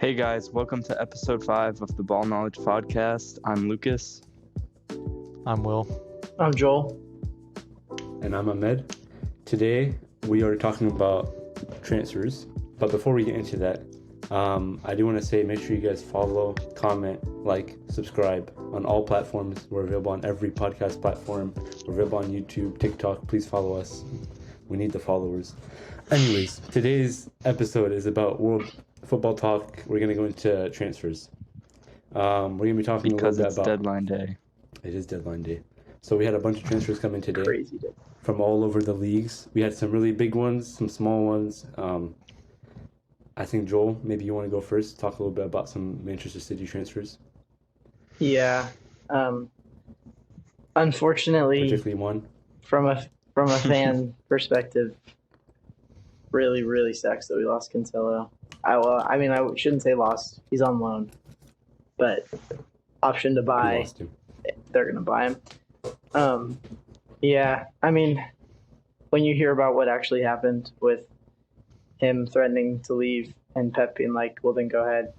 Hey guys, welcome to episode 5 of the Ball Knowledge Podcast. I'm Lucas. I'm Will. I'm Joel. And I'm Ahmed. Today we are talking about transfers. But before we get into that, I do want to say make sure you guys follow, comment, like, subscribe on all platforms. We're available on every podcast platform. We're available on YouTube, TikTok. Please follow us. We need the followers. Anyways, today's episode is about World Football Talk. We're going to go into transfers. We're going to be talking Because a little it's bit about... deadline day. It is deadline day. So we had a bunch of transfers come in today. Crazy day. From all over the leagues. We had some really big ones, some small ones. I think, Joel, maybe you want to go first, talk a little bit about some Manchester City transfers. Yeah. Unfortunately, Particularly one. from a fan perspective, really sucks that we lost Cancelo. I shouldn't say lost. He's on loan, but option to We buy. lost him. They're gonna buy him. Yeah. I mean, when you hear about what actually happened with him threatening to leave and Pep being like, "Well, then go ahead,"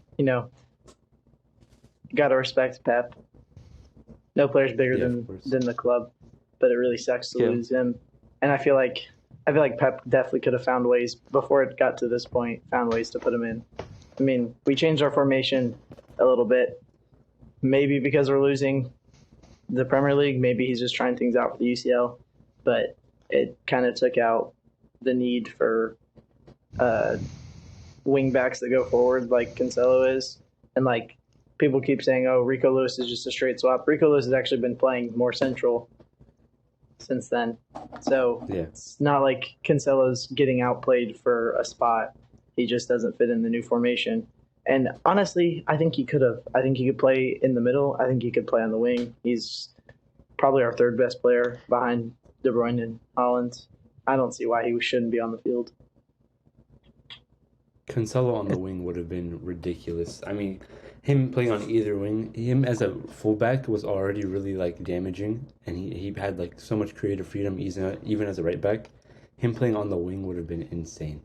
gotta respect Pep. No player's bigger Yeah, of course. than the club, but it really sucks to Yeah. lose him. And I feel like Pep definitely could have found ways before it got to this point, found ways to put him in. I mean, we changed our formation a little bit, maybe because we're losing the Premier League. Maybe he's just trying things out for the UCL, but it kind of took out the need for wing backs that go forward like Cancelo is. And like people keep saying, oh, Rico Lewis is just a straight swap. Rico Lewis has actually been playing more central since then. So Yeah. it's not like Cancelo's getting outplayed for a spot. He just doesn't fit in the new formation. And honestly, I think he could have. I think he could play in the middle. I think he could play on the wing. He's probably our third best player behind De Bruyne and Haaland. I don't see why he shouldn't be on the field. Cancelo on the wing would have been ridiculous. I mean, him playing on either wing, him as a fullback was already really like damaging, and he had like so much creative freedom even as a right back. Him playing on the wing would have been insane.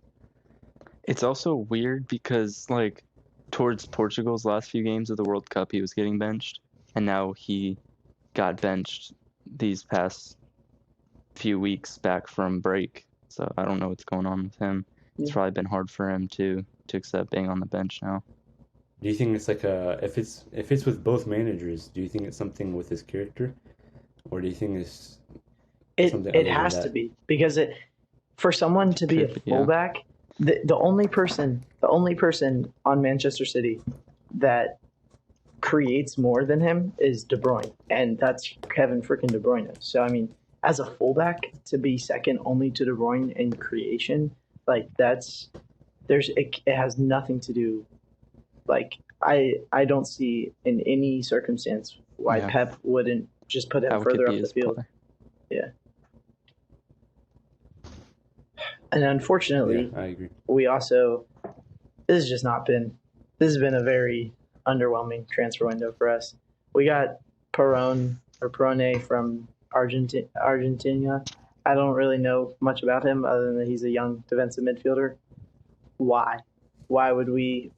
It's also weird because, like, towards Portugal's last few games of the World Cup, he was getting benched, and now he got benched these past few weeks back from break. So I don't know what's going on with him. It's Yeah. probably been hard for him to accept being on the bench now. Do you think it's like if it's with both managers, do you think it's something with his character, or do you think it's something It other than has that? to be because for someone to be a Could be, yeah. fullback, the only person on Manchester City that creates more than him is De Bruyne, and that's Kevin freaking De Bruyne. So I mean, as a fullback to be second only to De Bruyne in creation, like it has nothing to do. Like I don't see in any circumstance why Yeah. Pep wouldn't just put him How could further be up the his field. play? And unfortunately, Yeah, I agree. this has been a very underwhelming transfer window for us. We got Perone from Argentina. I don't really know much about him other than that he's a young defensive midfielder. Why? Why would we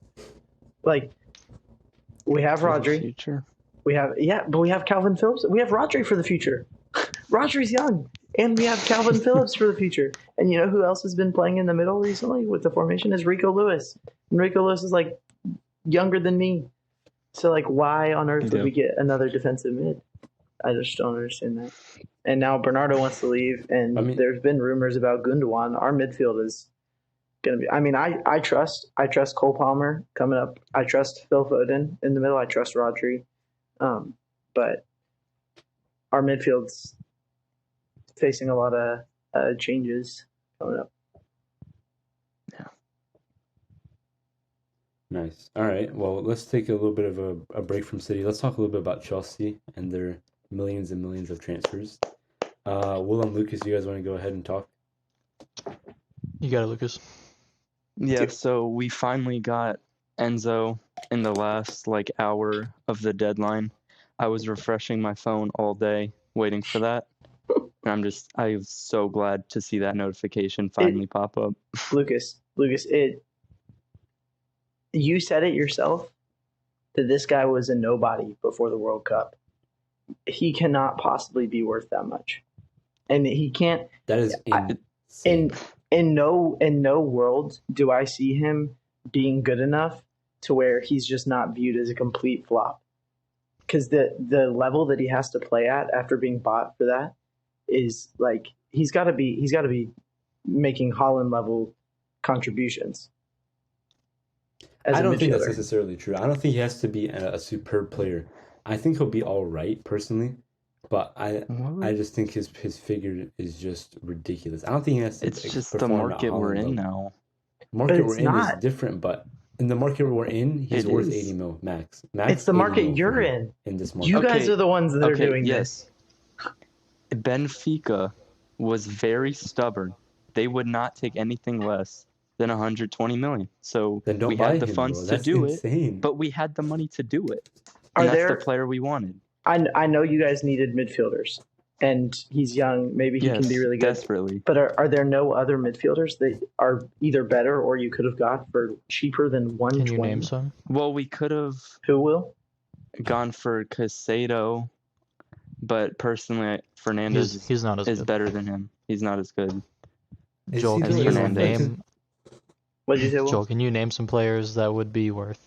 we have For the Rodri. future. But we have Calvin Phillips. We have Rodri for the future. Rodri's young. And we have Calvin Phillips for the future. And you know who else has been playing in the middle recently with the formation is Rico Lewis. And Rico Lewis is like younger than me. So like why on earth would Yeah. we get another defensive mid? I just don't understand that. And now Bernardo wants to leave, and I mean- there's been rumors about Gundogan. Our midfield is gonna be. I mean, I trust Cole Palmer coming up. I trust Phil Foden in the middle. I trust Rodri, but our midfield's facing a lot of changes coming up. Nice. All right. Well, let's take a little bit of a break from City. Let's talk a little bit about Chelsea and their millions and millions of transfers. Will and Lucas, you guys want to go ahead and talk? You got it, Lucas. Yeah, so we finally got Enzo in the last hour of the deadline. I was refreshing my phone all day waiting for that. And I'm so glad to see that notification finally pop up. Lucas, You said it yourself that this guy was a nobody before the World Cup. He cannot possibly be worth that much, and he can't. That is I- insane. In no world do I see him being good enough to where he's just not viewed as a complete flop. Because the level that he has to play at after being bought for that is like he's got to be making Holland level contributions. As I a don't think that's midfielder. necessarily true. I don't think he has to be a superb player. I think he'll be all right personally, but I just think his figure is just ridiculous. I don't think he has to. It's just the perform at market we're Holland in level. now. Market But we're it's in not. is different, but in the market we're in, he's It worth is. 80 mil max. Max It's the 80 market mil for you're him in. this market. You guys Okay, are the ones that are doing yes. Benfica was very stubborn. They would not take anything less than 120 million. So Then don't we buy had the him, funds bro. to That's do insane. it, but we had the money to do it. Are And that's there? the player we wanted. I know you guys needed midfielders, and he's young. Maybe he Yes, can be really good. desperately. But are there no other midfielders that are either better or you could have got for cheaper than Can 120? you name some? Well, we could have Who will? gone for Casado, but personally, Fernandez He's not as is good. better than him. He's not as good. Is Joel, he can though? you Fernandez. name What did you say, Will? Joel? Can you name some players that would be worth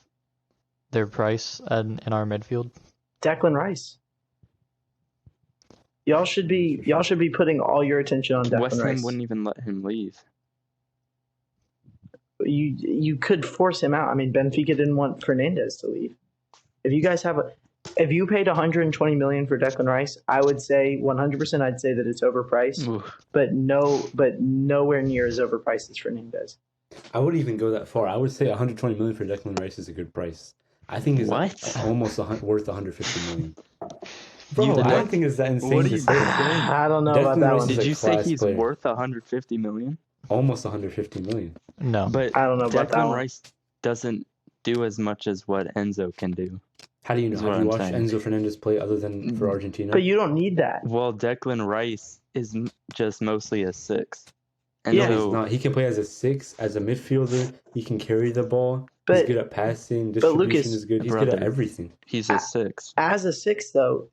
their price in our midfield? Declan Rice. Y'all should be putting all your attention on West Declan Ham Rice. wouldn't even let him leave. You could force him out. I mean, Benfica didn't want Fernandez to leave. If you guys if you paid 120 million for Declan Rice, I would say 100%. I'd say that it's overpriced, Oof. but nowhere near as overpriced as Fernandez. I wouldn't even go that far. I would say 120 million for Declan Rice is a good price. I think it's What? almost worth 150 million. Bro, You I don't what? think it's that insane What are to you say. saying? I don't know Declan about that Rice one. is Did a you say class he's player. worth 150 million? Almost 150 million. No. But I don't know about that Declan one. Rice doesn't do as much as what Enzo can do. How do you know? Is Have what you I'm watched saying. Enzo Fernandez play other than for Argentina? But you don't need that. Well, Declan Rice is just mostly a 6. And Yeah. No, so he's not. He can play as a 6, as a midfielder. He can carry the ball. He's But good at passing. Distribution Lucas, is good. He's good at brother. everything. he's a 6. as a 6, though,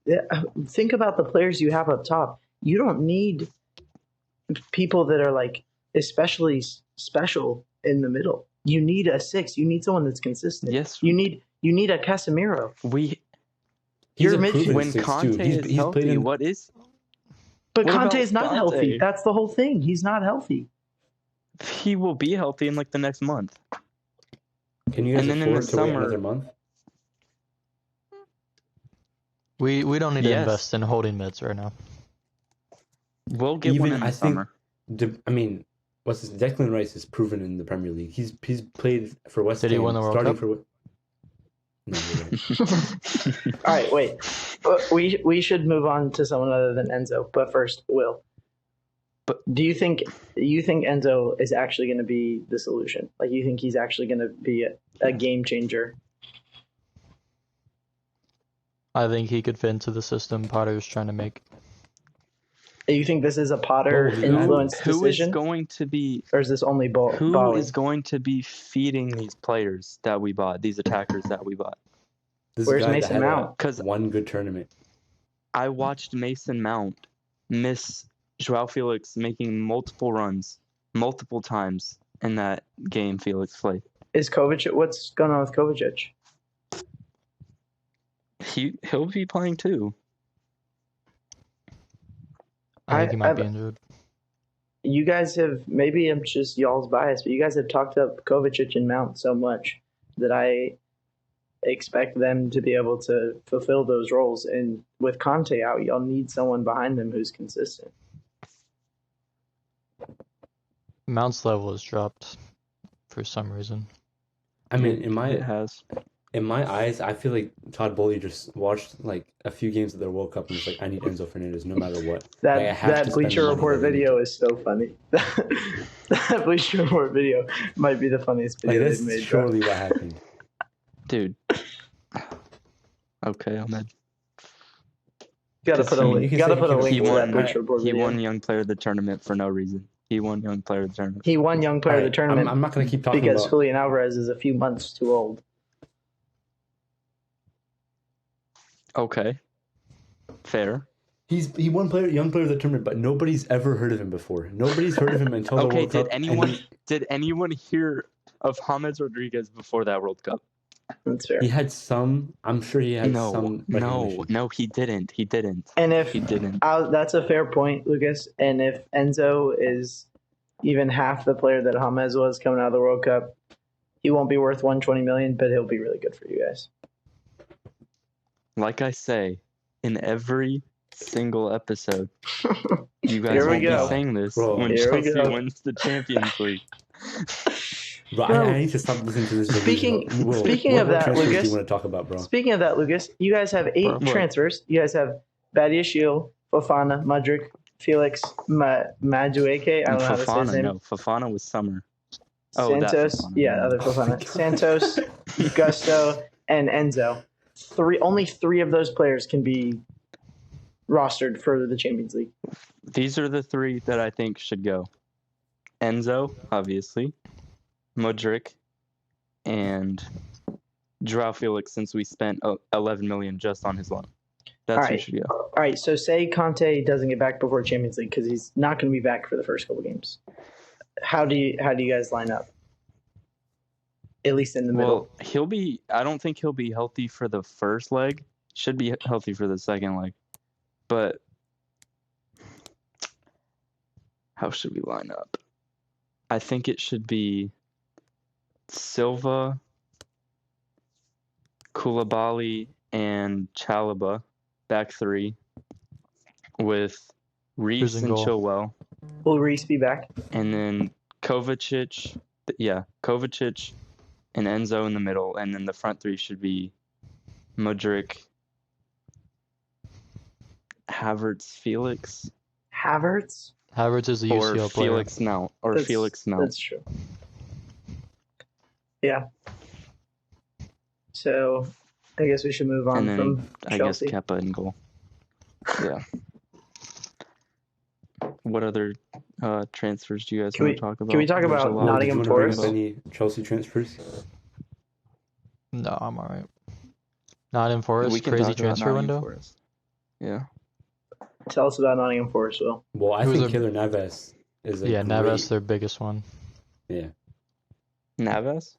think about the players you have up top. You don't need people that are like especially special in the middle. You need a 6. You need someone that's consistent. Yes, You need a Casemiro. we He's Your a proven midfield- when 6 Conte too. is He's played healthy, in. what is But What Conte about is not Conte? healthy. That's the whole thing. He's not healthy. he will be healthy in like the next month. Can you guys and then in afford the to wait summer- another month? We don't need to Yes. invest in holding mids right now. We'll get Even one in the I think- summer. I mean, what's this? Declan Rice is proven in the Premier League. He's played for West Did Ham. he win the World starting Cup? for what? No, you're right. All right, wait. We should move on to someone other than Enzo. But first, Will. But- Do you think Enzo is actually going to be the solution? Like, you think he's actually going to be a game changer? I think he could fit into the system Potter's trying to make. You think this is a Potter Who- influenced Who is decision, going to be or is this only who Bali? is going to be feeding these players that we bought, these attackers that we bought? This Where's guy that Mason had Mount? 'Cause- one good tournament. I watched Mason Mount miss Joao Felix making multiple runs multiple times in that game Felix played. Is Kovacic? What's going on with Kovacic? He'll be playing too. I think he might I've- be injured. You guys have, maybe I'm just y'all's bias, but you guys have talked up Kovacic and Mount so much that I expect them to be able to fulfill those roles. And with Conte out, y'all need someone behind them who's consistent. Mount's level has dropped for some reason. I mean, in It has. my eyes, I feel like Todd Bowley just watched like a few games of their World Cup and was like, I need Enzo Fernandez no matter what. That Like, I have to that spend Bleacher the money Report that we need. video is so funny. That Bleacher Report video might be the funniest Like video that's they've made. Bro. surely what happened. Dude. Okay, Ahmed. You gotta put a You link. can You gotta say put a he link He to that won Bleacher Report he video. won Young Player of the Tournament for no reason. He won Young Player of the Tournament. He won Young Player of the Alright, Tournament I'm not going to keep talking because about. Julian Alvarez is a few months too old. Okay. Fair. He won Young Player of the Tournament, but nobody's ever heard of him before. Nobody's heard of him until the Okay, World Cup. and did anyone hear of James Rodriguez before that World Cup? That's fair. he had some. I'm sure he had No, some no, recognition. no, he didn't. He didn't. And if He didn't. that's a fair point, Lucas. And if Enzo is even half the player that James was coming out of the World Cup, he won't be worth 120 million, but he'll be really good for you guys. Like I say, in every single episode, you guys Here we won't be go. saying this Bro. when Here we Chelsea go. wins the Champions League. But Bro, I need to stop listening to this. speaking- delusional- Will, speaking what of that, transfers do Lucas- you want to talk about, bro? Speaking of that, Lucas, you guys have 8 What? transfers. You guys have Badiashile, Fofana, Mudryk, Felix, Madueke. I don't know how to say his Fofana, name. no. Fofana was summer. Oh, that Santos, Fofana. yeah, other Oh my Fofana. God. Santos, Gusto, and Enzo. Only three of those players can be rostered for the Champions League. These are the 3 that I think should go. Enzo, obviously. Mudryk. And Joao Felix, since we spent 11 million just on his loan. That's who Alright. should go. All right, so say Conte doesn't get back before Champions League because he's not going to be back for the first couple games. How do you guys line up? At least in the middle. Well, I don't think he'll be healthy for the first leg. Should be healthy for the second leg. But how should we line up? I think it should be Silva, Koulibaly, and Chalaba, back 3, with Who's Reese in and goal? Chilwell, Will Reese be back? and then Kovacic, Kovacic and Enzo in the middle, and then the front 3 should be Mudryk, Havertz, Felix, Havertz? Havertz is a or UCL player. Felix now, or That's- Felix now. That's true. Yeah. So I guess we should move on And then from I guess Chelsea. Kepa in goal. Yeah. What other transfers do you guys Can want we- to talk about? can we talk There's about a lot. Will, did Nottingham you want to bring Forest? up any Chelsea transfers? No, I'm alright. Nottingham Forest, We can crazy talk about transfer Nottingham window. Forest. Yeah. Tell us about Nottingham Forest, Will. Well, I Who's think a- Keylor Navas is a Yeah, great, Navas, their biggest one. Yeah. Navas?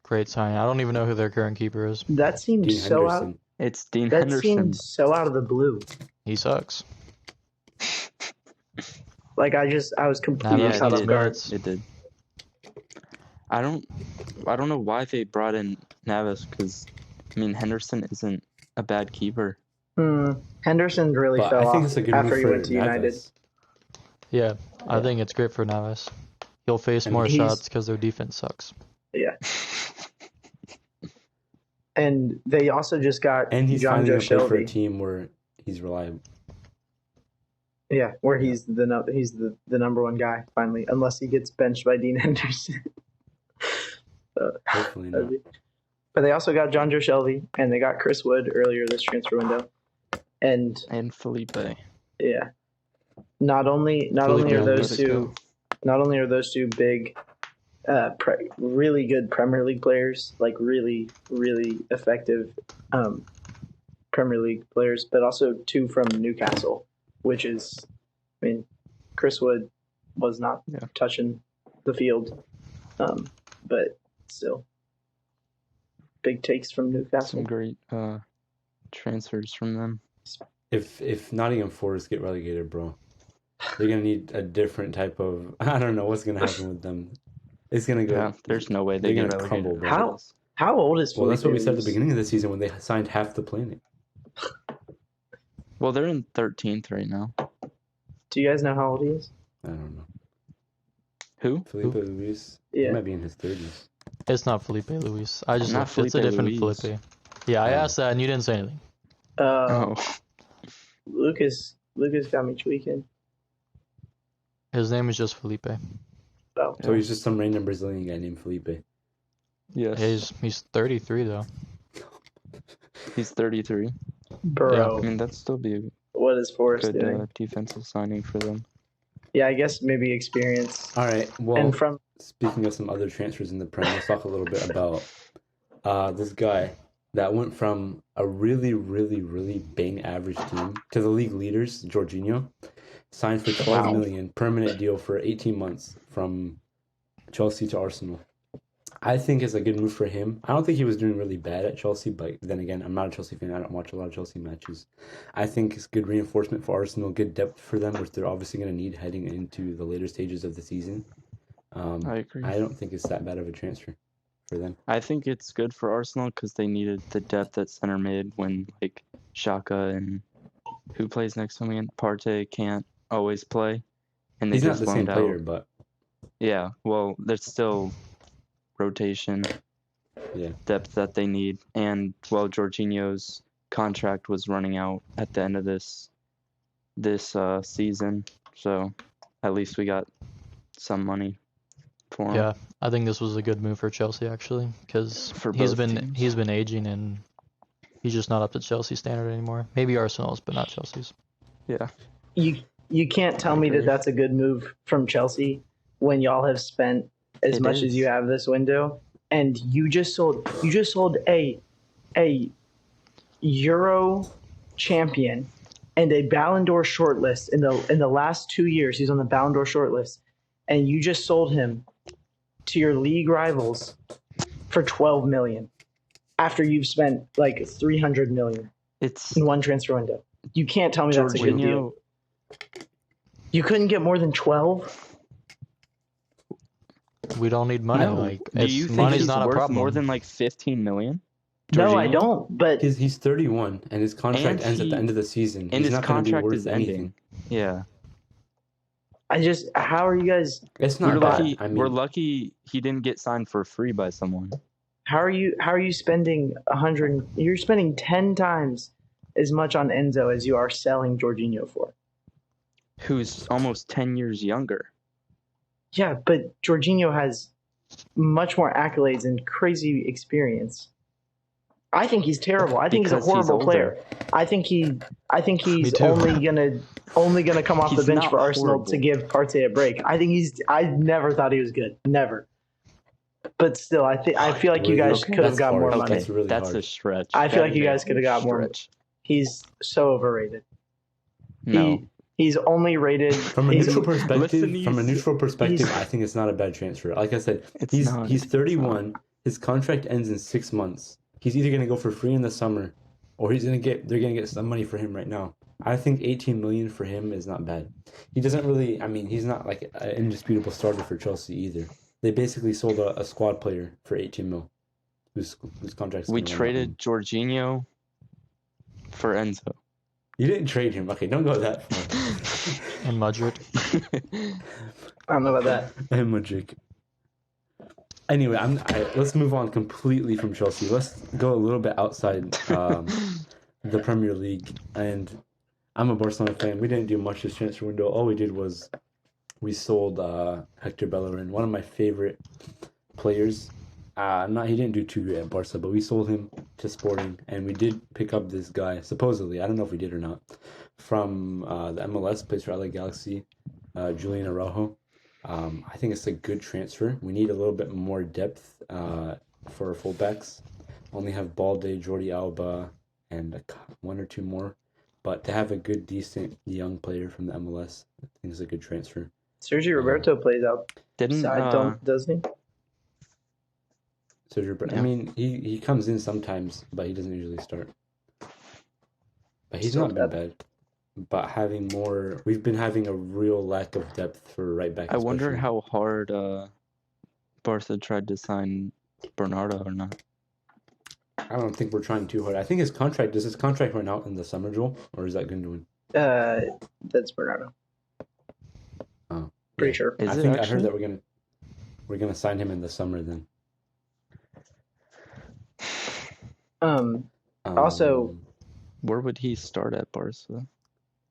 Great signing. I don't even know who their current keeper is. That seemed Dean so out. Henderson. It's Dean That Henderson. seemed so out of the blue. He sucks. Like I was completely Navas caught needs off guard. minutes. It did. I don't know why they brought in Navas because Henderson isn't a bad keeper. Henderson really But fell I think off it's a good after move he for went to United. Navas. Yeah, I Yeah. think it's great for Navas. He'll face And more he's- shots because their defense sucks. And they also just got And he's John finally Joe going to play for a Shelby. team where he's reliable. Yeah, where he's the number one guy finally, unless he gets benched by Dean Henderson. Hopefully not. But they also got John Joe Shelby and they got Chris Wood earlier this transfer window. And And Felipe. yeah, not only Felipe are let those it two, go. not only are those two big, really good Premier League players, like really effective Premier League players, but also two from Newcastle, which is, Chris Wood was not Yeah. touching the field, but still, big takes from Newcastle. Some great transfers from them. If Nottingham Forest get relegated, bro, they're going to need a different type of... I don't know what's going to happen with them. It's going to go... Yeah, there's no way they they're get gonna relegated. crumble, bro. How old is Well, that's what we said at the Felipe beginning of the season when they signed half the planet. Well, they're in 13th right now. Do you guys know how old he is? I don't know. Who? Felipe Luis, he Yeah. might be in his 30s. It's not Felipe Luis. I just Not it's a Felipe different Luis. Felipe. Yeah, I Oh. asked that and you didn't say anything. Oh, Lucas got me tweaking. His name is just Felipe. Oh, So he's just some random Brazilian guy named Felipe. yes. He's 33 though. He's 33. bro, I mean, that'd still be a what is Forest good doing? defensive signing for them. Yeah, I guess maybe experience. All right. Well, And from speaking of some other transfers in the Prem, let's talk a little bit about this guy that went from a really, really, really bang average team to the league leaders, Jorginho, signed for 12 Wow. million, permanent deal for 18 months from Chelsea to Arsenal. I think it's a good move for him. I don't think he was doing really bad at Chelsea, but then again, I'm not a Chelsea fan. I don't watch a lot of Chelsea matches. I think it's good reinforcement for Arsenal, good depth for them, which they're obviously going to need heading into the later stages of the season. I agree. I don't think it's that bad of a transfer for them. I think it's good for Arsenal because they needed the depth at center mid when like Xhaka and who plays next to him again? Partey can't always play, and they He's not just the same loaned player, out. but Yeah, well, there's still rotation, yeah. depth that they need, and well, Jorginho's contract was running out at the end of this season, so at least we got some money for him. Yeah, I think this was a good move for Chelsea actually, because For he's both been teams. he's been aging and he's just not up to Chelsea standard anymore. Maybe Arsenal's, but not Chelsea's. Yeah, you can't tell me that agree. that's a good move from Chelsea when y'all have spent as It much is. as you have this window, and you just sold a Euro champion and a Ballon d'Or shortlist in the last 2 years. He's on the Ballon d'Or shortlist, and you just sold him to your league rivals for 12 million after you've spent like 300 million it's in one transfer window. You can't tell me that's a good deal. Jorginho. You couldn't get more than 12? We don't need money. No, Like do you think money's he's not a worth problem. more than like 15 million? No, I Jorginho? don't. But He's 31, and his contract And ends at he- the end of the season. And He's his not going to be contract worth is anything. ending. Yeah, how are you guys? It's we're not bad. lucky. I mean, We're lucky he didn't get signed for free by someone. How are you spending 100? You're spending 10 times as much on Enzo as you are selling Jorginho for. Who's almost 10 years younger. Yeah, but Jorginho has much more accolades and crazy experience. I think he's terrible. I think Because he's a he's horrible older. player. I think he's too. only gonna come off the He's bench not for Arsenal horrible. to give Partey a break. I never thought he was good. Never. But still, I feel like you Really? guys Okay, could have that's got more hard. money. That's really That's hard. a stretch. I feel That like you is guys a could have got more. stretch. He's so overrated. No. He's only rated From a he's- neutral perspective, he's- I think it's not a bad transfer. Like I said, It's he's not. he's It's 31. His contract ends in 6 months. He's either going to go for free in the summer, or they're going to get some money for him right now. I think 18 million for him is not bad. He doesn't really. I mean, he's not like an indisputable starter for Chelsea either. They basically sold a squad player for 18 mil, whose contract's We gonna run out. traded Jorginho for Enzo. You didn't trade him. Okay, don't go that far. And Mudrick. I don't know about that. And Mudryk. Anyway, let's move on completely from Chelsea. Let's go a little bit outside the Premier League. And I'm a Barcelona fan. We didn't do much this transfer window. All we did was we sold Hector Bellerin, one of my favorite players. He didn't do too great at Barca, but we sold him to Sporting, and we did pick up this guy, supposedly, I don't know if we did or not, from the MLS, plays for LA Galaxy, Julian Araujo. I think it's a good transfer. We need a little bit more depth for our fullbacks. Only have Balde, Jordi Alba, and one or two more. But to have a good, decent young player from the MLS, I think it's a good transfer. Sergio Roberto plays Didn't outside, doesn't he? Sergio, Yeah. I mean, he comes in sometimes, but he doesn't usually start. But he's Still not been bad. But we've been having a real lack of depth for right back. I wonder especially. how hard Barca tried to sign Bernardo or not. I don't think we're trying too hard. I think does his contract run out in the summer, Joel, or is that Gundogan? That's Bernardo. Oh, Pretty yeah. sure. Is I it think I actually? heard that we're gonna sign him in the summer then. Also- Where would he start at Barca?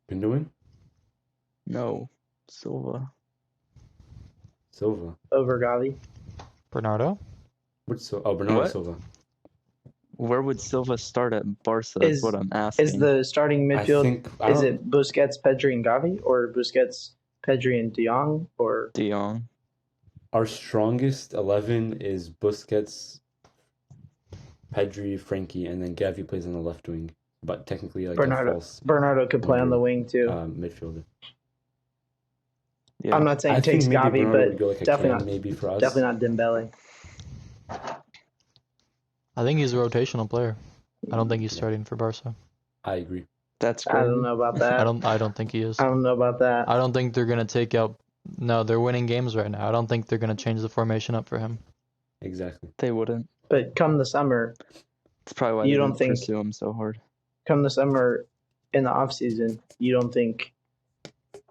Gundogan, No, Silva. Silva. Over Gavi. Bernardo? Bernardo What? Silva. Where would Silva start at Barca? Is Is- what I'm asking. Is the starting I midfield? think Is it Busquets, Pedri, and Gavi, or Busquets, Pedri and De Jong, or De Jong. Our strongest 11 is Busquets, Pedri, Frankie, and then Gavi plays on the left wing, but technically like a Bernardo. false Bernardo could play on the wing too. midfielder. Yeah. I'm not saying I takes think maybe Gavi, Bernardo but would go like a definitely cam not. maybe for us. Definitely not Dembele. I think he's a rotational player. I don't think he's starting for Barca. I agree. That's I crazy. don't know about that. I don't think he is. I don't know about that. I don't think they're gonna take out. No, they're winning games right now. I don't think they're gonna change the formation up for him. Exactly. They wouldn't. But come the summer, It's probably why You they don't didn't think- pursue him so hard. in the off season, you don't think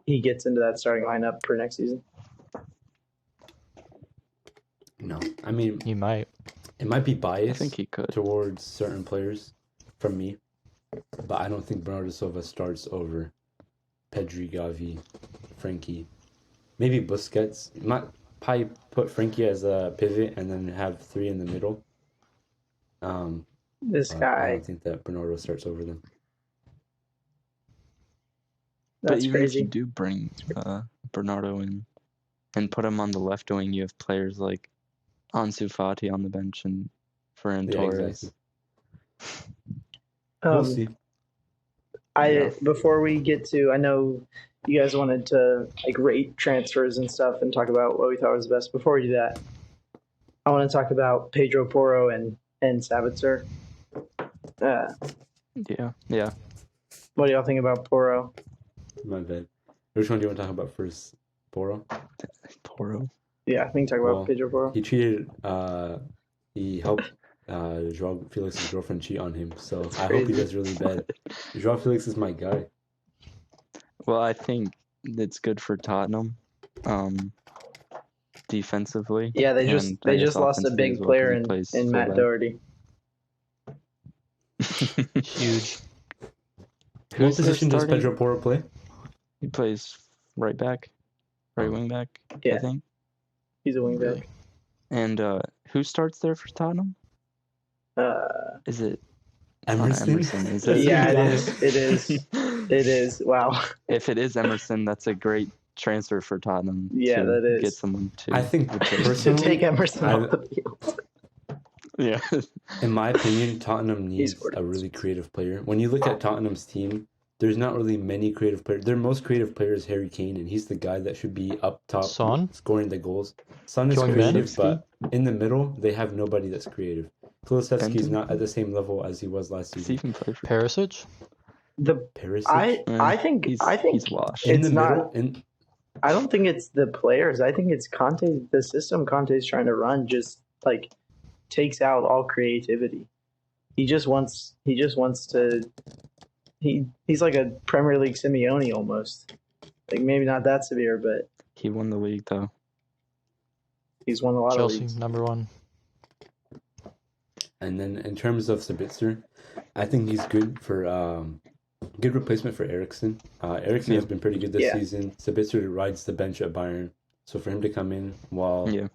he gets into that starting lineup for next season? No, I mean He might. it might be I biased think he could. towards certain players from me, but I don't think Bernardo Silva starts over Pedri, Gavi, Frankie, maybe Busquets. Might probably put Frankie as a pivot and then have three in the middle. This But I guy, don't think that Bernardo starts over them. But that's even if you crazy. do bring Bernardo in and put him on the left wing, you have players like Ansu Fati on the bench and Ferran Yeah, Torres. exactly. We'll Um, see. Yeah. Before we get to, I know you guys wanted to like rate transfers and stuff and talk about what we thought was best. Before we do that, I want to talk about Pedro Porro and Sabitzer. Yeah. What do y'all think about Porro? My bad. Which one do you want to talk about first? Poro? Porro. Yeah, we can talk about Well, Pedro Porro. He cheated. He helped Joao Felix's girlfriend cheat on him. So I hope he crazy. does really bad. Joao Felix is my guy. Well, I think it's good for Tottenham, defensively. Yeah, they and just I they guess just lost a offensively as big well, 'cause player he plays in Matt fullback. Doherty. Huge. What Who's their position does starting- Pedro Porro play? He plays right back, right wing back, I Yeah. think. He's a wingback. Really? And who starts there for Tottenham? Is it not Emerson? Is it? Yeah, it is. It is. It is. Wow. If it is Emerson, that's a great transfer for Tottenham. Yeah, to that is. Get someone to. I think replace- To personally, take Emerson I- off the field. Yeah. in my opinion, Tottenham needs scored a really creative player. When you look at Tottenham's team, there's not really many creative players. Their most creative player is Harry Kane, and he's the guy that should be up top Son? scoring the goals. Son is Joey creative, Kulusevski? but in the middle, they have nobody that's creative. Kulusevski's Benton? not at the same level as he was last Does he season. even play for? Perisic? The Perisic? I think he's washed. it- in it's the not- middle, I don't think it's the players. I think it's Conte. The system Conte's trying to run just like takes out all creativity. He just wants to. He's like a Premier League Simeone almost. Like maybe not that severe, but He won the league though. he's won a lot of Chelsea, leagues. number one. and then in terms of Sabitzer, I think he's good for good replacement for Eriksen. Eriksen has been pretty good this Yeah. season. Sabitzer rides the bench at Bayern, so for him to come in while Yeah.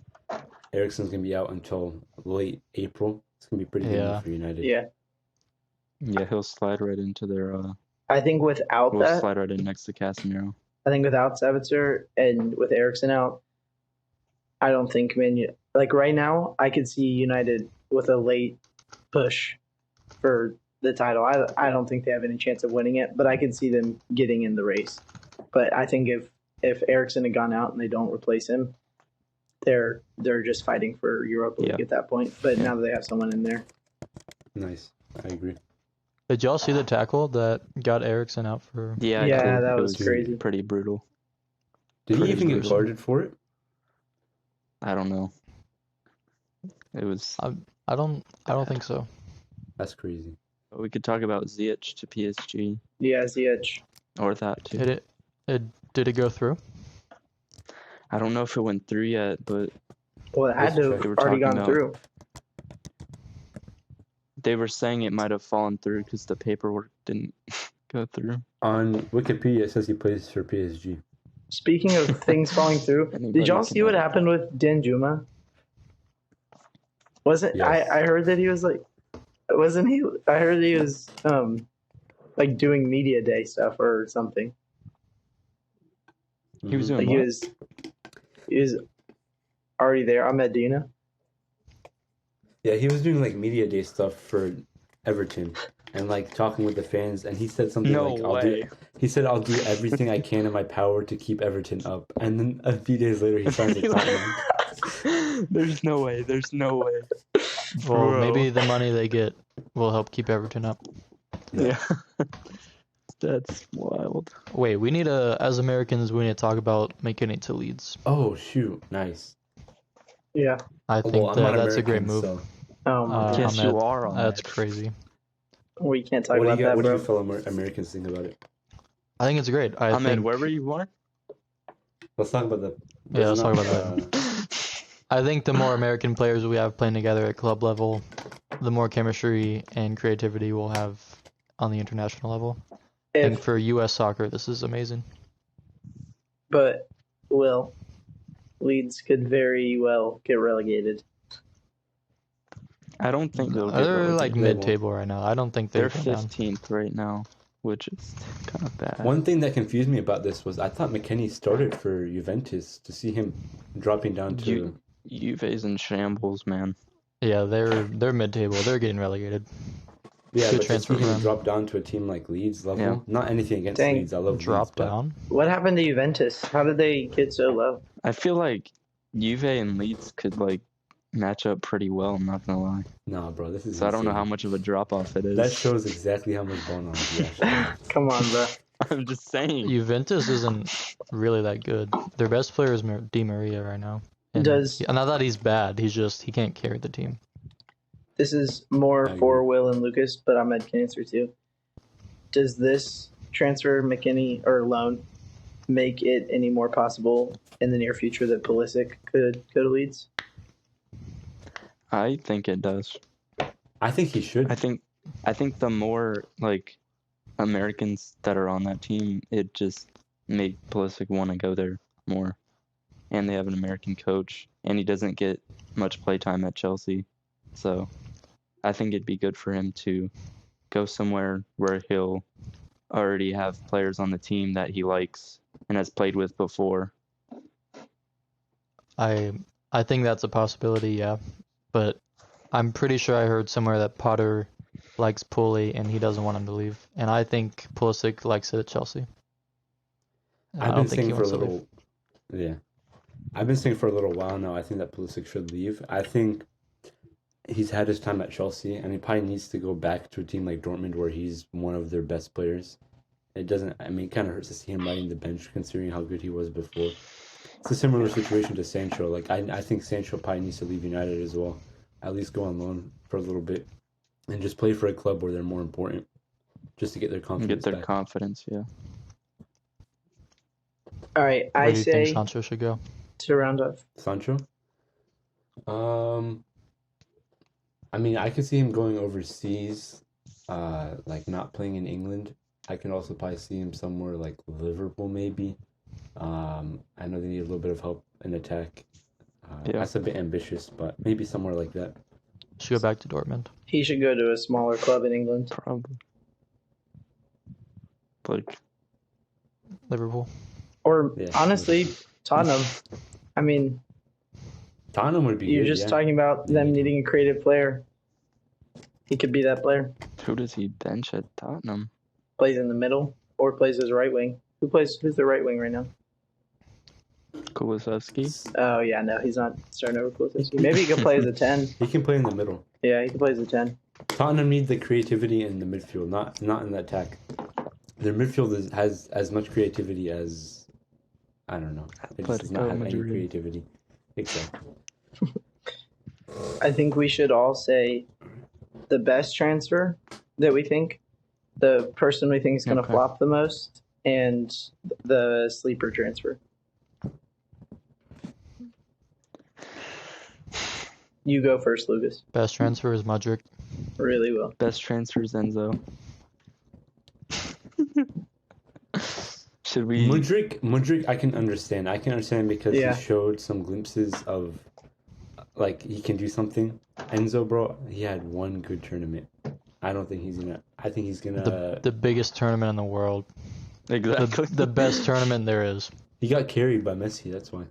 Eriksen's gonna be out until late April, it's gonna be pretty good Yeah. for United. Yeah, Yeah, he'll slide right into their. I think without We'll that, slide right in next to Casemiro. I think without Sabitzer and with Eriksson out, I don't think like right now I could see United with a late push for the title. I don't think they have any chance of winning it, but I can see them getting in the race. But I think if Eriksson had gone out and they don't replace him, they're just fighting for Europa League Yeah. at that point. But now that they have someone in there, Nice, I agree. Did y'all see the tackle that got Ericsson out for? Yeah, I Yeah, did. that It was crazy. Pretty brutal. Did he Pretty even get brutal. carded for it? I don't know. It was. I don't think so. That's crazy. We could talk about Ziyech to PSG yeah, Ziyech. or that too. Did it go through? I don't know if it went through yet, but Well, it had Let's to check. have They were already talking gone about- through. they were saying it might have fallen through because the paperwork didn't go through. On Wikipedia, it says he plays for PSG. Speaking of things falling through, Anybody did y'all can see what edit. happened with Danjuma? Wasn't Yes. I heard that he was like, wasn't he? I heard he was like doing media day stuff or something. He was Mhm. doing Like what? he was already there. Ahmed Dina. Yeah, he was doing like media day stuff for Everton and like talking with the fans, and he said something No like, way. He said, "I'll do everything I can in my power to keep Everton up." And then a few days later, he signs with Tottenham. There's no way. There's no way. Well, Bro. maybe the money they get will help keep Everton up. Yeah. That's wild. Wait, as Americans, we need to talk about McKinney to Leeds. Oh shoot, nice. Yeah. I Well, think I'm not that's a great American, move. so Oh my god. Yes, Ahmed, you are on That's that. crazy. We can't talk what do about you that, what do bro. you fellow Americans think about it? I think it's great. I Ahmed, think where were you born? Let's talk about the. Yeah, let's there's talk not, about I think the more American players we have playing together at club level, the more chemistry and creativity we'll have on the international level. I think If, for U.S. soccer, this is amazing. but Will, Leeds could very well get relegated. I don't think they'll get They're like relegated. mid-table right now. I don't think They're go down. 15th right now, which is kind of bad. One thing that confused me about this was I thought McKennie started for Juventus. To see him dropping down to Juve's in shambles, man. Yeah, they're mid-table. They're getting relegated. yeah, good but to transfer see for him them. drop down to a team like Leeds level. Yeah. Not anything against Dang. Leeds. I love Drop Leeds, but down. What happened to Juventus? How did they get so low? I feel like Juve and Leeds could like match up pretty well. I'm not gonna lie. Nah, bro, this is. So I don't know insane. how much of a drop off it is. That shows exactly how much ball knowledge you actually have. Come on, bro. I'm just saying. Juventus isn't really that good. Their best player is Di Maria right now. And Does- not that he's bad. He can't carry the team. This is more I for agree. Will and Lucas, but Ahmed can answer too. Does this transfer, McKinney, or loan make it any more possible in the near future that Pulisic could go to Leeds? I think it does. I think he should. I think the more like Americans that are on that team, it just made Pulisic want to go there more. And they have an American coach, and he doesn't get much play time at Chelsea. So I think it'd be good for him to go somewhere where he'll already have players on the team that he likes and has played with before. I think that's a possibility, yeah. But I'm pretty sure I heard somewhere that Potter likes Pulley and he doesn't want him to leave. And I think Pulisic likes it at Chelsea. I I've don't been think he saying for a wants to leave. little. Yeah, I've been saying for a little while now. I think that Pulisic should leave. I think he's had his time at Chelsea, and he probably needs to go back to a team like Dortmund, where he's one of their best players. It doesn't. I mean, it kind of hurts to see him riding the bench, considering how good he was before. It's a similar situation to Sancho. Like I think Sancho probably needs to leave United as well. At least go on loan for a little bit, and just play for a club where they're more important, just to get their And confidence get their back. confidence, yeah. All right, Where I do you think say Sancho should go? to round off. Sancho? I mean, I could see him going overseas, like not playing in England. I can also probably see him somewhere like Liverpool, maybe. I know they need a little bit of help in attack. Yeah. That's a bit ambitious, but maybe somewhere like that. Should go back to Dortmund. He should go to a smaller club in England. Probably. Like, Liverpool. Or Yeah. honestly, Tottenham. I mean, Tottenham would be you're good, just yeah. talking about them needing a creative player. He could be that player. who does he bench at Tottenham? Plays in the middle or plays as right wing. Who's the right wing right now? Kulusevski? Oh yeah, no, he's not starting over Pulisic. Maybe he could play as a 10. He can play in the middle. Yeah, he could play as a 10. Tottenham need the creativity in the midfield, not in the attack. Their midfield has as much creativity as I don't know. It just does not Atletico have any Madrid. creativity. Exactly. I think we should all say the best transfer that we think, the person we think is going to Okay. flop the most, and the sleeper transfer. You go first, Lucas. Best transfer is Mudryk. Really will. Best transfers, Enzo. Should we? Mudryk, I can understand. I can understand because Yeah. he showed some glimpses of, like, he can do something. Enzo, bro, he had one good tournament. I don't think he's gonna. I think he's gonna. The biggest tournament in the world. Exactly. The best tournament there is. He got carried by Messi. That's why.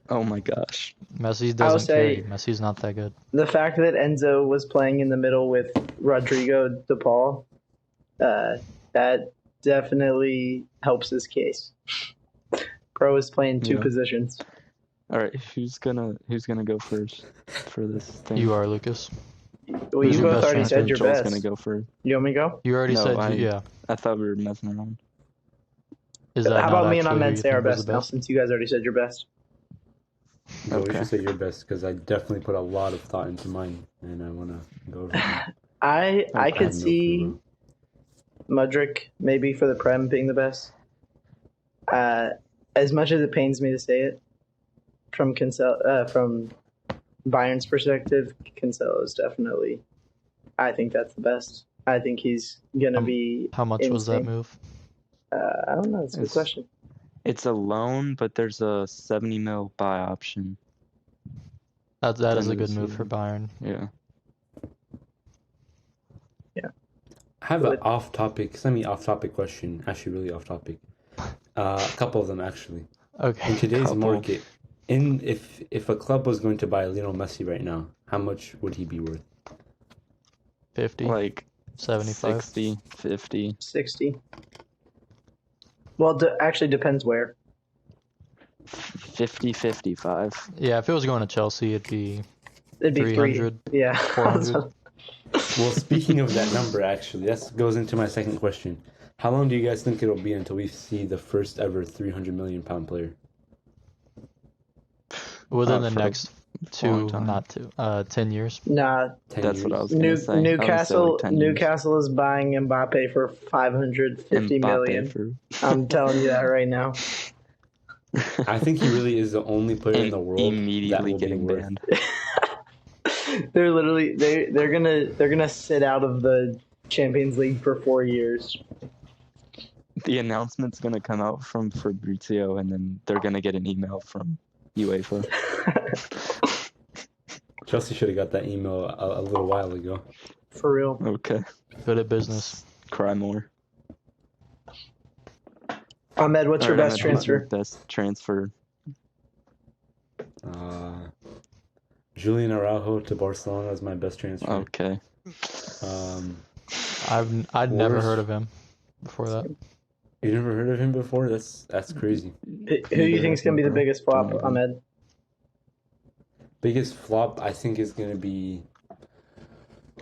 Oh my gosh. Messi I would doesn't carry. say- Messi's not that good. The fact that Enzo was playing in the middle with Rodrigo De Paul, that definitely helps his case. Bro is playing two Yeah. positions. All right, who's gonna go first for this thing? You are, Lucas. Well, Who's you your both best already transfer? said your Joel's best. gonna go first. You want me to go? You already No, said, yeah. I thought we were messing around. Is that How not about me and actually who Ahmed you say our think was best the now, since you guys already said your best? Bro, you Okay. should say your best because I definitely put a lot of thought into mine, and I want to go over it. I Okay. could see Mudryk maybe for the Prem being the best. As much as it pains me to say it, from from Bayern's perspective, Cancelo is definitely. I think that's the best. I think he's gonna be. How much was that insane. move? I don't know. It's a good It's- question. It's a loan, but there's a 70 mil buy option. That is End a of the good move for season. Bayern. Yeah. I have an Good. off-topic, semi-off-topic question. Actually, really off-topic. A couple of them actually. In Okay. today's Couple. market, if a club was going to buy Lionel Messi right now, how much would he be worth? 50, Like 75. 60, 50. 60. Well, actually depends where. 50, 55. Yeah, if it was going to Chelsea, it'd be It'd be 300, 3. Yeah. 400. Well, speaking of that number, actually, that goes into my second question. How long do you guys think it'll be until we see the first ever 300 million pound player? Within the for next long time. 10 years. Nah, 10 That's years? what I was gonna say. I was gonna say, Newcastle. like 10 years. Newcastle is buying Mbappe for 550 Mbappe million. for- I'm telling you that right now. I think he really is the only player in the world that immediately will be getting worth. banned. They're literally they're gonna sit out of the Champions League for 4 years. The announcement's gonna come out from Fabrizio, and then they're gonna get an email from UEFA. Chelsea should have got that email a little while ago. For real. Okay, Good at business. cry more. Ahmed, what's your Alright, best Ahmed, what's your transfer? Best transfer. Julian Araujo to Barcelona is my best transfer. Okay. I'd never Worst. heard of him before that. You never heard of him before? That's crazy. Who do you think is gonna be the biggest flop, Ahmed? Biggest flop, I think, is gonna be.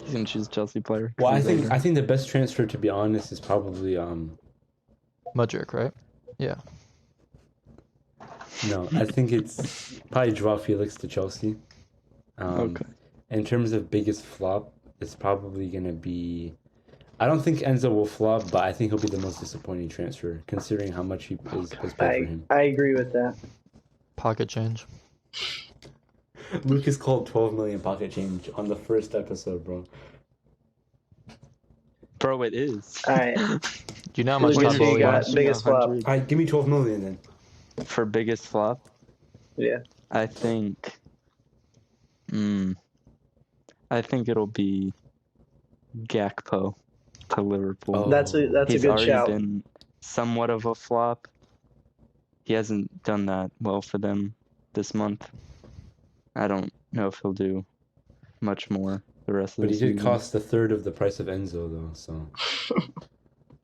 He's gonna choose Chelsea player. 'cause Well, he's older. I think the best transfer, to be honest, is probably Mudryk, right? no. I think it's probably Joao Felix to Chelsea. Okay. In terms of biggest flop, it's probably gonna be. I don't think Enzo will flop, but I think he'll be the most disappointing transfer, considering how much he is paid for him. I agree with that. Pocket change. Lucas called 12 million pocket change on the first episode, bro. Bro, it is. All right. Do you know how much Lucas, that who you goalie got? wants? Biggest flop. 100 All right, give me 12 million then. For biggest flop, Yeah. I think. I think it'll be Gakpo to Liverpool. Oh. That's a He's good already shout. been somewhat of a flop. He hasn't done that well for them this month. I don't know if he'll do much more the rest of But the he season. did cost a third of the price of Enzo, though. So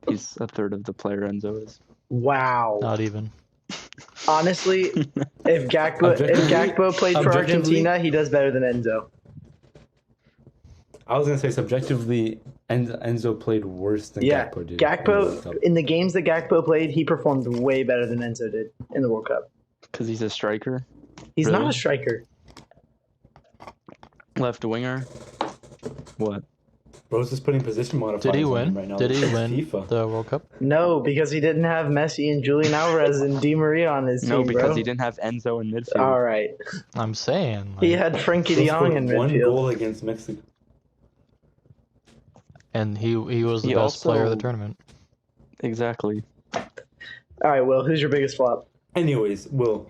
He's a third of the player Enzo is. Wow. Not even. Honestly, if Gakpo played for Objectively- Argentina, he does better than Enzo. I was gonna say subjectively, Enzo played worse than Yeah, Gakpo did. in the World Cup. Gakpo in the games that Gakpo played, he performed way better than Enzo did in the World Cup. Because he's a striker. He's not Really? a striker. Left winger. What? Bro's just putting position modifiers Did he on win? him right now. Did he It's win FIFA. the World Cup? No, because he didn't have Messi and Julian Alvarez and Di Maria on his No, team, because bro. he didn't have Enzo in midfield. All right. I'm saying. He like, had Frankie Bro de Jong scored in one midfield. goal against Mexico. and he was the He best player of the also- tournament. Exactly. All right, Will, who's your biggest flop? Anyways, Will,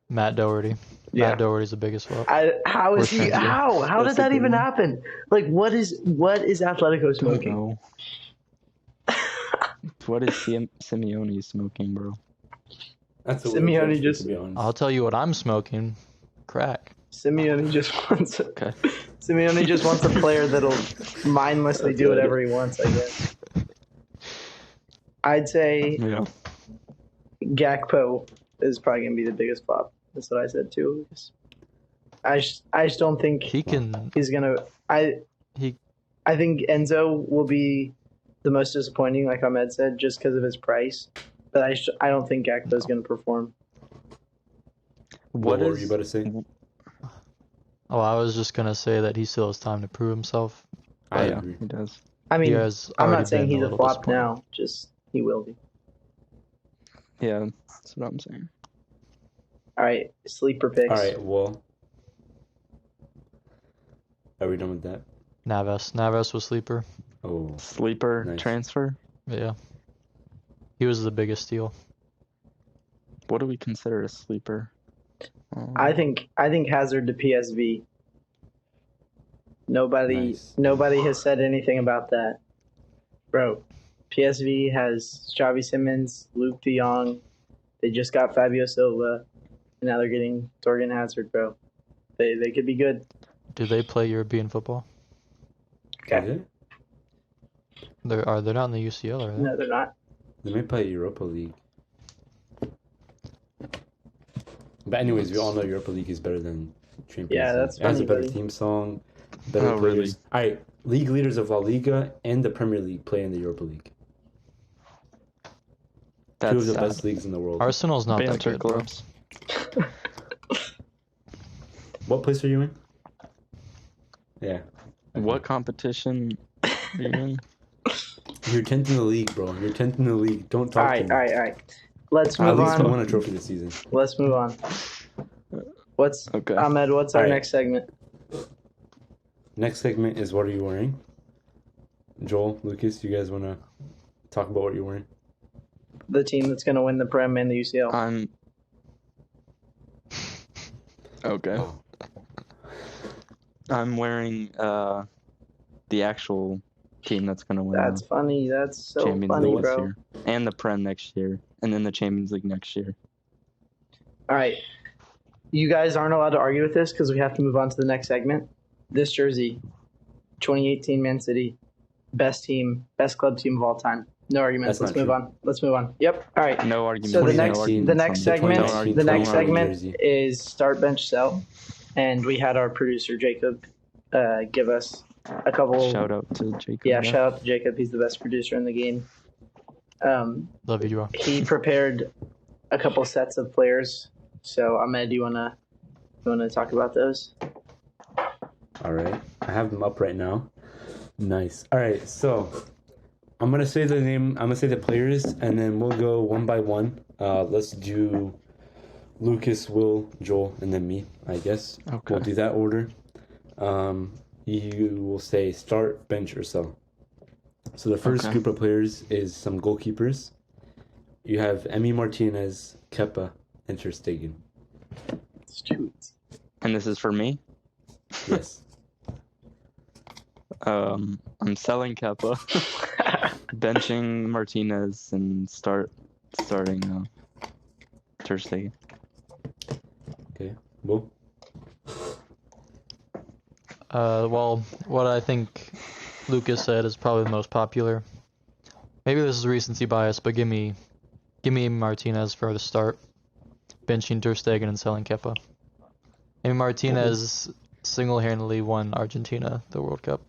Matt Doherty. Yeah. Matt Doherty's the biggest flop. How is Or he? Frenkie. How That's did a that good even one. happen? Like, what is Atletico Don't smoking? know. What is Simeone smoking, bro? That's a Simeone weird transfer, just- to be honest. I'll tell you what I'm smoking. Crack. Simeone just wants. Okay. Simeone just wants a player that'll mindlessly do whatever he wants. I guess. I'd say Yeah. Gakpo is probably gonna be the biggest flop. That's what I said too. I just don't think He can. he's gonna. He. I think Enzo will be the most disappointing, like Ahmed said, just because of his price. But I don't think Gakpo is gonna perform. What were is you about to say? Oh, I was just gonna say that he still has time to prove himself. I yeah, agree. he does. I mean, He has I'm already not saying been he's a little flop disappointing. now. Just he will be. Yeah, that's what I'm saying. All right, sleeper picks. All right, well, are we done with that? Navas was sleeper. Oh, Sleeper Nice. transfer. Yeah. He was the biggest steal. What do we consider a sleeper? I think Hazard to PSV. Nobody Nice. has said anything about that, bro. PSV has Xavi Simons, Luke De Jong. They just got Fabio Silva, and now they're getting Torgan Hazard, bro. They could be good. Do they play European football? Okay. Is it? They're not in the UCL, are they? No, they're not. They may play Europa League. But anyways, we all know Europa League is better than Champions Yeah, League. that's It has a funny, better buddy. theme song, better Oh, players. really? All right, league leaders of La Liga and the Premier League play in the Europa League. Two That's of the sad. best leagues in the world. Arsenal's not that Banter good, bro. clubs. What place are you in? Yeah. What competition are you in? You're 10th in the league, bro. You're 10th in the league. Don't All talk right, to all me. right, all right. Let's At move least we on. won a trophy this season. Let's move on. What's Okay. Ahmed? What's our All right. next segment? Next segment is what are you wearing? Joel, Lucas, you guys want to talk about what you're wearing? The team that's gonna win the Prem and the UCL. I'm. Okay. Oh. I'm wearing the actual team that's gonna win That's funny. That's the so Champions funny, League this bro. year, and the Prem next year, and then the Champions League next year. All right. You guys aren't allowed to argue with this because we have to move on to the next segment. This jersey, 2018 Man City, best team, best club team of all time. No arguments. That's Let's not move true. on. Let's move on. Yep. All right. No argument. So the no next, arguments the on next this. segment, No argument. the No next argument. segment jersey. is start, bench, sell, and we had our producer Jacob give us a couple. Shout out to Jacob. Yeah, shout out to Jacob. He's the best producer in the game. Love you, Joel. He prepared a couple sets of players. So Ahmed, do you wanna talk about those? All right. I have them up right now. Nice. All right. So I'm going to say the name, I'm going to say the players, and then we'll go one by one. Let's do Lucas, Will, Joel, and then me, I guess. Okay. We'll do that order. You will say start, bench, or sell. So the first Okay. group of players is some goalkeepers. You have Emi Martinez, Kepa, and Ter Stegen. Stoots. And this is for me. Yes. I'm selling Kepa, benching Martinez, and starting Ter Stegen. Okay. Will? Well, what I think Lucas said is probably the most popular. Maybe this is recency bias, but give me Martinez for the start, benching Ter Stegen and selling Kepa. And Martinez single-handedly won Argentina the World Cup.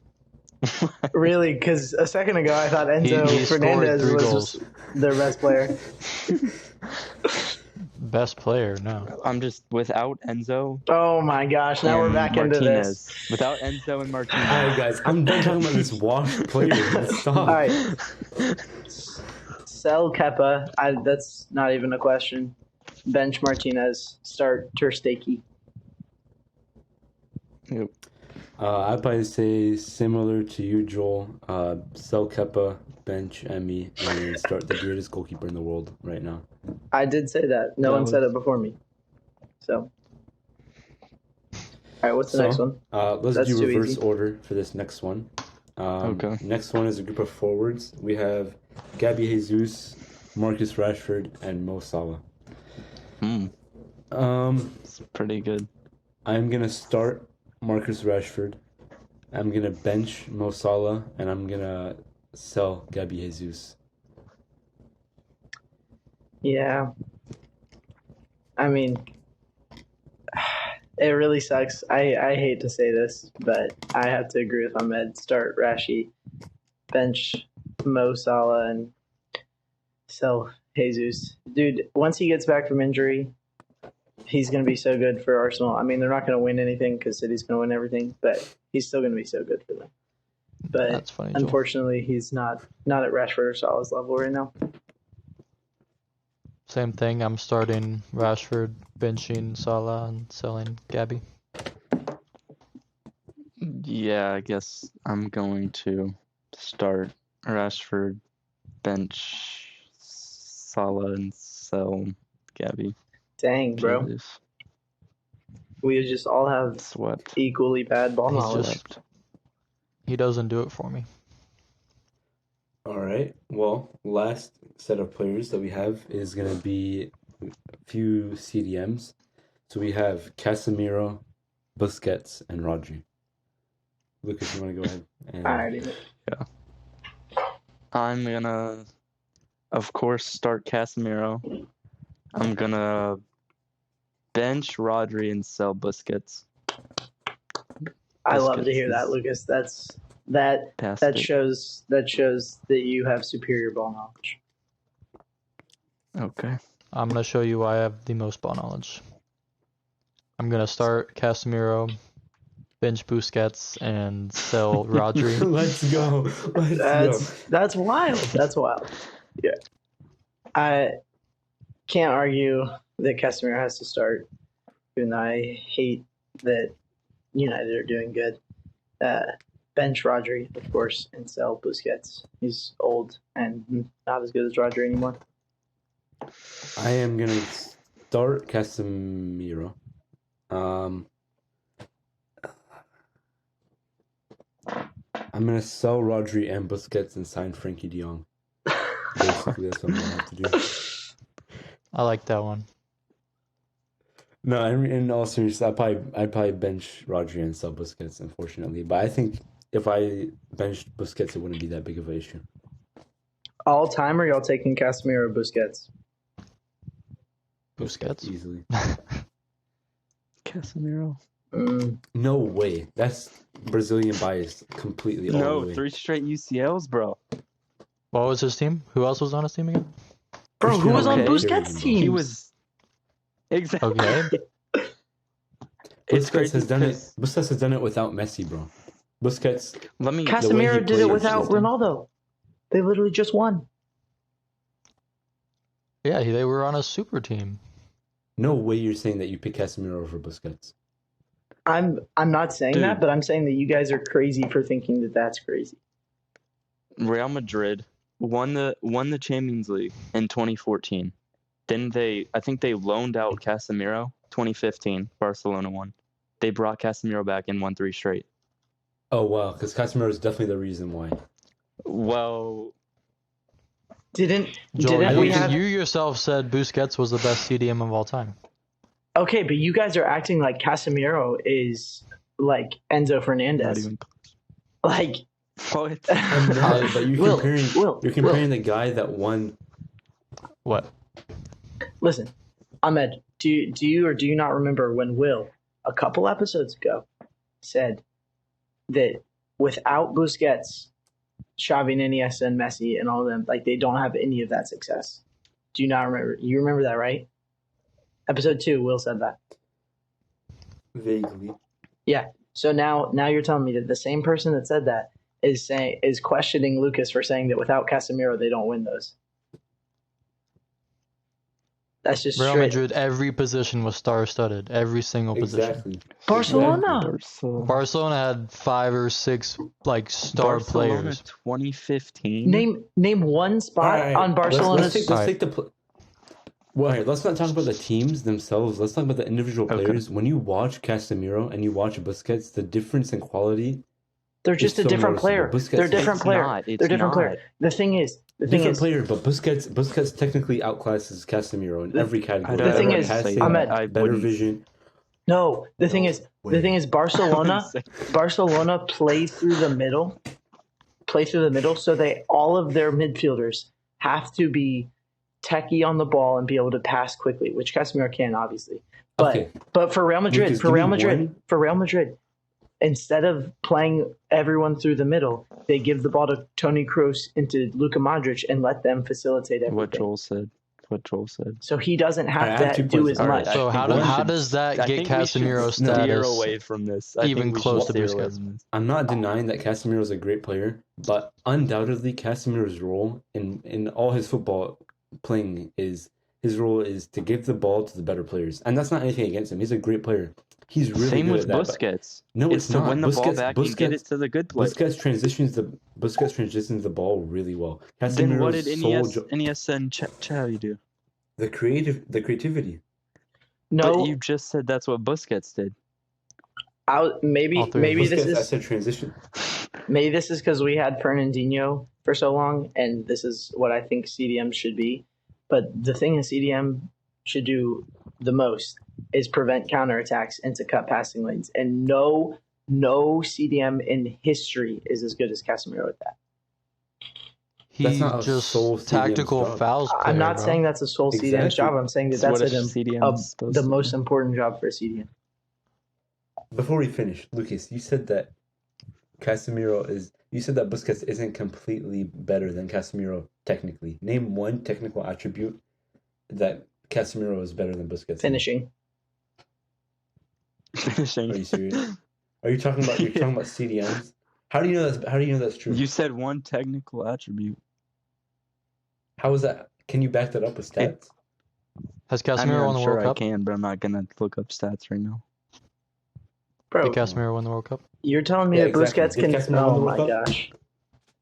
Really? Because a second ago I thought Enzo He scored Fernandez 3 was goals. their best player. Best player, no. I'm just without Enzo. Oh my gosh! Now we're and back Martinez. into this. Without Enzo and Martinez. All right, guys. I'm done talking about this washed player. Let's stop. All right. Sell Kepa. That's not even a question. Bench Martinez. Start Ter Stegen. Yep. I'd probably say similar to you, Joel. Sell Kepa, bench Emi, and start the greatest goalkeeper in the world right now. I did say that. No That one was- said it before me. So. All right. What's the next one? Let's That's do too reverse easy. order for this next one. Okay. Next one is a group of forwards. We have Gabby Jesus, Marcus Rashford, and Mo Salah. It's pretty good. I'm gonna start Marcus Rashford. I'm gonna bench Mo Salah, and I'm gonna sell Gabby Jesus. Yeah. I mean, it really sucks. I hate to say this, but I have to agree with Ahmed. Start Rashi, bench Mo Salah, and sell Jesus. Dude, once he gets back from injury, he's going to be so good for Arsenal. I mean, they're not going to win anything because City's going to win everything, but he's still going to be so good for them. But That's funny, Joel. unfortunately, he's not at Rashford or Salah's level right now. Same thing. I'm starting Rashford, benching Salah, and selling Gabby. Yeah, I guess I'm going to start Rashford, bench Salah, and sell Gabby. Dang, bro. Jesus. We just all have Swept. equally bad ball He's knowledge. just- He doesn't do it for me. All right. Well, last set of players that we have is gonna be a few CDMs. So we have Casemiro, Busquets, and Rodri. Lucas, you want to go ahead? And... I already know. I'm gonna, of course, start Casemiro. I'm gonna bench Rodri and sell Busquets. I love to Busquets hear that, is Lucas. That past that it. shows that you have superior ball knowledge. Okay. I'm going to show you why I have the most ball knowledge. I'm going to start Casemiro, bench Busquets, and sell Rodri. Let's go. Let's go. That's wild. That's wild. Yeah. I can't argue that Casemiro has to start, even though I hate that United are doing good. Bench Rodri, of course, and sell Busquets. He's old and not as good as Rodri anymore. I am gonna start Casemiro. I'm gonna sell Rodri and Busquets and sign Frankie De Jong. Basically, that's what I'm gonna have to do. I like that one. No, in all seriousness, I'd probably bench Rodri and sell Busquets, unfortunately. But I think if I benched Busquets, it wouldn't be that big of an issue. All time, or y'all taking Casemiro or Busquets? Busquets. Easily. Casemiro. No way. That's Brazilian bias completely all the No, way. 3 straight UCLs, bro. What was his team? Who else was on his team again? Bro, who was on Okay. Busquets' team? He was exactly. Okay. It's Busquets crazy has done it. because- Busquets has done it without Messi, bro. Busquets. Let me. The way he Casemiro did it plays without is- Ronaldo. They literally just won. Yeah, they were on a super team. No way you're saying that you pick Casemiro over Busquets. I'm not saying Dude. that, but I'm saying that you guys are crazy for thinking that that's crazy. Real Madrid won the Champions League in 2014. Then I think they loaned out Casemiro. 2015, Barcelona won. They brought Casemiro back and won 3 straight. Oh wow, because Casemiro is definitely the reason why. Well, Didn't Joel, we you, have? you yourself said Busquets was the best CDM of all time. Okay, but you guys are acting like Casemiro is like Enzo not Fernandez. even. Like What? I'm not, but you're Will, comparing. Will, you're comparing the guy that won. What? listen, Ahmed, do you or do you not remember when Will a couple episodes ago said that without Busquets, Xavi, and Iniesta, and Messi, and all of them, like they don't have any of that success. Do you not remember? You remember that, right? Episode 2, Will said that. Vaguely. Yeah. So now you're telling me that the same person that said that is questioning Lucas for saying that without Casemiro they don't win those. That's just Real straight. Madrid, every position was star-studded. Every single position. Exactly. Barcelona. Barcelona had 5 or 6 like star Barcelona players. 2015. Name one spot Alright, on Barcelona's. Let's take the. Well, here, let's not talk about the teams themselves. Let's talk about the individual Okay. players. When you watch Casemiro and you watch Busquets, the difference in quality They're just a so different noticeable. player. Busquets They're a is- different It's player. not. It's They're a different not. player. The thing is, Different player, but Busquets technically outclasses Casemiro in every category. The thing Better is, passing, Ahmed, I better wouldn't- vision. no. The thing is, Barcelona play through the middle. So all of their midfielders have to be techie on the ball and be able to pass quickly, which Casemiro can, obviously. But Okay. but for Real Madrid, Lucas, give me for Real Madrid, instead of playing everyone through the middle, they give the ball to Toni Kroos into Luka Modric and let them facilitate everything. What Joel said. So he doesn't have Alright, I have to two do points. as Alright, much. So I how think we how should- does that I get think we should Casemiro steer status? away from this. I even think we close should to steer away Busquets? from this. I'm not denying that Casemiro is a great player, but undoubtedly Casemiro's role in all his football playing is his role is to give the ball to the better players, and that's not anything against him. He's a great player. He's really Same good with at that. but- Busquets. No, it's it's to not. win the ball back and get Busquets- it to the good player. Busquets transitions the ball really well. Then what Casemiro's did sole jo- Iniesta and Xavi do? the creativity. No, But you just said that's what Busquets did. maybe All three of this Busquets, I is said transition. maybe this is because we had Fernandinho for so long, and this is what I think CDM should be. But the thing that CDM should do the most is prevent counterattacks and to cut passing lanes. And no CDM in history is as good as Casemiro at that. He That's not a just sole CDM's tactical job. fouls player, I'm not bro. saying that's a sole CDM's Exactly. job. I'm saying that So that's what a, is CDM a, supposed the to most do? important job for a CDM. Before we finish, Lucas, you said that you said that Busquets isn't completely better than Casemiro technically. Name one technical attribute that Casemiro is better than Busquets. in. Finishing. Finishing. Are you serious? Are you talking about CDMs? How do you know that's true? You said one technical attribute. How is that? Can you back that up with stats? Has I mean, Casemiro I'm won the sure World I Cup? can, but I'm not gonna look up stats right now. Bro, Did Casemiro win the World Cup? you're telling me Yeah, that exactly. Busquets Did can. Casemiro win Oh the my World Cup? gosh!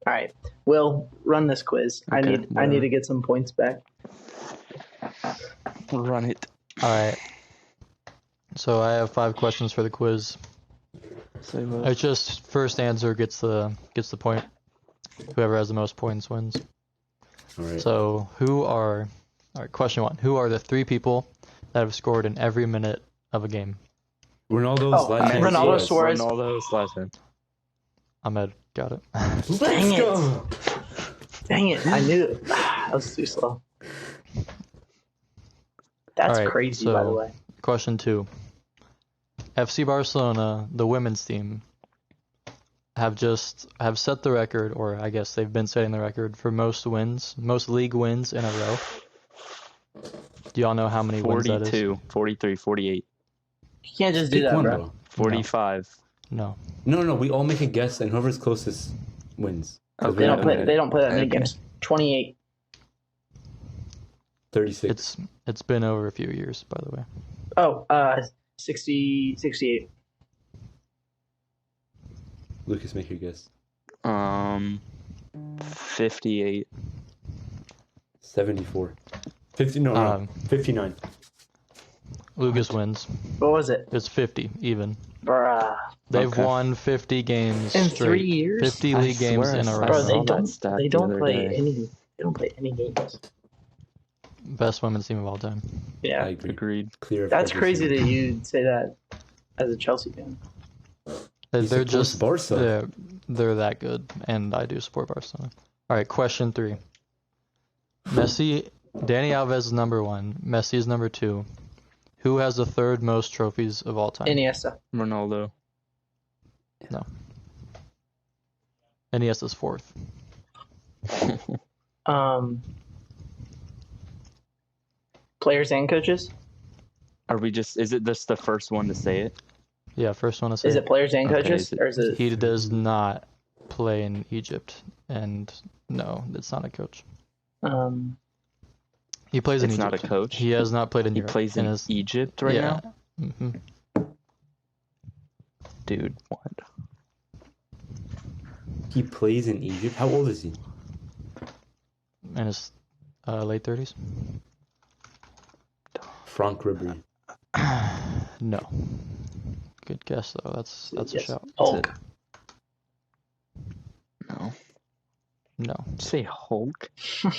All right, Will, run this quiz. I Okay, need whatever. to get some points back. Run it. All right. So I have 5 questions for the quiz. Say what? It's just first answer gets the point. Whoever has the most points wins. All right. So all right, question 1. Who are the 3 people that have scored in every minute of a game? Ronaldo's Oh, last name. Ronaldo Suarez. Ronaldo's last name. Ahmed got it. Let's Dang it. go. Dang it! I knew it. That was too slow. That's All right, crazy, by the so- way. Question 2. FC Barcelona, the women's team, have set the record, or I guess they've been setting the record for most league wins in a row. Do y'all know how many wins that is? 42, 43, 48, You can't just do Pick that, one, bro. bro. 45. No. No. We all make a guess, and whoever's closest wins. 'Cause Okay. we're They not don't gonna play. They don't play that many Okay. games. 28. 36. It's been over a few years, by the way. Oh, 60, 68. Lucas, make your guess. 58. 74. 50. No. Um, 59. Lucas wins. What was it? It's 50 even. Bruh. They've Okay. won 50 games In straight. 3 years? 50 I league games swear in I a saw row. Bro, that. they saw don't. stat They the don't other play day. any. They don't play any games. Best women's team of all time. I Yeah, agree. Agreed. Clear. of that's every crazy single- that you'd say that as a Chelsea fan. They're He supports just Barca. they're that good, and I do support Barcelona. All right, question 3. Messi, Dani Alves is number 1. Messi is number 2. Who has the 3rd most trophies of all time? Iniesta. Ronaldo. Iniesta's 4th. Players and coaches. Are we just? Is it just the first one to say it? Yeah, first one to say Is it players and Okay, coaches, is it- or is it? He does not play in Egypt, and no, it's not a coach. He plays in It's Egypt. not a coach? He has not played in He Europe. plays in his, Egypt right yeah. now. hmm Dude, what? He plays in Egypt. How old is he? In his late 30s. Frank Ribery. No. Good guess though. That's a Yes. shout. Hulk. No, Did you say Hulk?